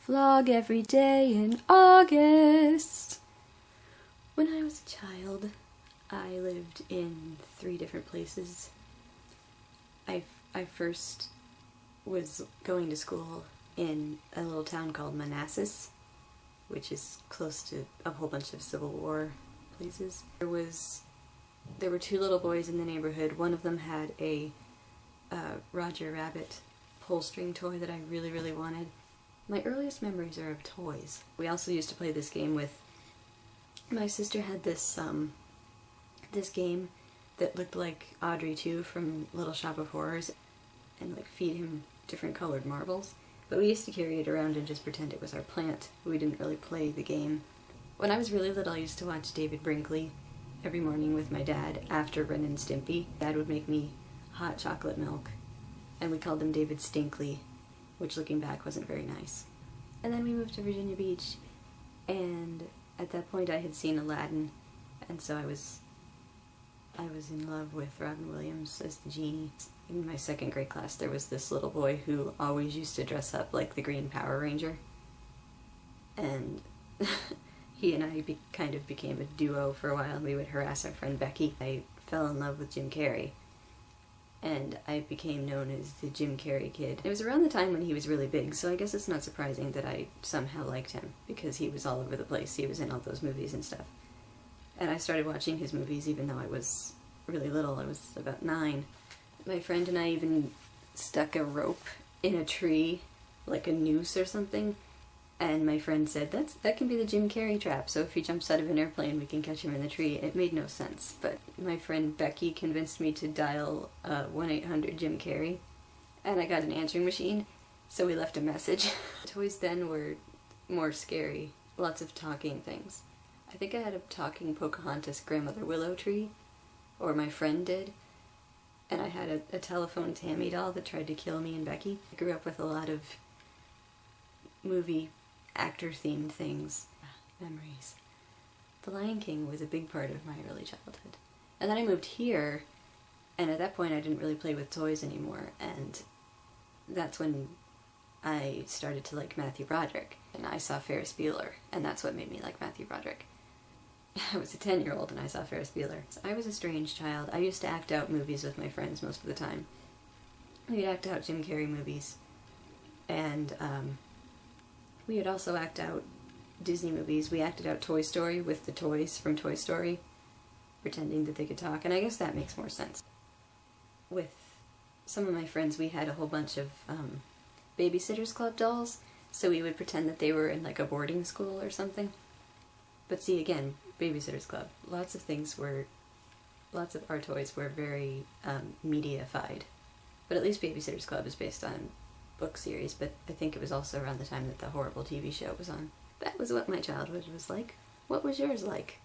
Vlog every day in August. When I was a child, I lived in 3 different places. I first was going to school in a little town called Manassas, which is close to a whole bunch of Civil War places. There were 2 little boys in the neighborhood. One of them had a Roger Rabbit pull string toy that I really, really wanted. My earliest memories are of toys. We also used to play this game with... My sister had this game that looked like Audrey 2 from Little Shop of Horrors, and like feed him different colored marbles. But we used to carry it around and just pretend it was our plant. We didn't really play the game. When I was really little, I used to watch David Brinkley every morning with my dad after Ren and Stimpy. Dad would make me hot chocolate milk, and we called him David Stinkley, which looking back wasn't very nice. And then we moved to Virginia Beach, and at that point I had seen Aladdin, and so I was in love with Robin Williams as the genie. In my 2nd grade class there was this little boy who always used to dress up like the Green Power Ranger, and he and I kind of became a duo for a while, and we would harass our friend Becky. I fell in love with Jim Carrey, and I became known as the Jim Carrey kid. It was around the time when he was really big, so I guess it's not surprising that I somehow liked him, because he was all over the place. He was in all those movies and stuff. And I started watching his movies even though I was really little. I was about 9. My friend and I even stuck a rope in a tree, like a noose or something, and my friend said, that can be the Jim Carrey trap, so if he jumps out of an airplane we can catch him in the tree. It made no sense, but my friend Becky convinced me to dial 1-800 Jim Carrey, and I got an answering machine, so we left a message. Toys then were more scary. Lots of talking things. I think I had a talking Pocahontas grandmother willow tree, or my friend did, and I had a telephone Tammy doll that tried to kill me and Becky. I grew up with a lot of movie actor-themed things. Memories. The Lion King was a big part of my early childhood. And then I moved here, and at that point I didn't really play with toys anymore, and that's when I started to like Matthew Broderick. And I saw Ferris Bueller, and that's what made me like Matthew Broderick. I was a 10-year-old and I saw Ferris Bueller. I was a strange child. I used to act out movies with my friends most of the time. We'd act out Jim Carrey movies, and we would also act out Disney movies. We acted out Toy Story with the toys from Toy Story, pretending that they could talk, and I guess that makes more sense. With some of my friends we had a whole bunch of Babysitters Club dolls, so we would pretend that they were in like a boarding school or something. But see, again, Babysitters Club. Lots of our toys were very media-fied. But at least Babysitters Club is based on book series, but I think it was also around the time that the horrible TV show was on. That was what my childhood was like. What was yours like?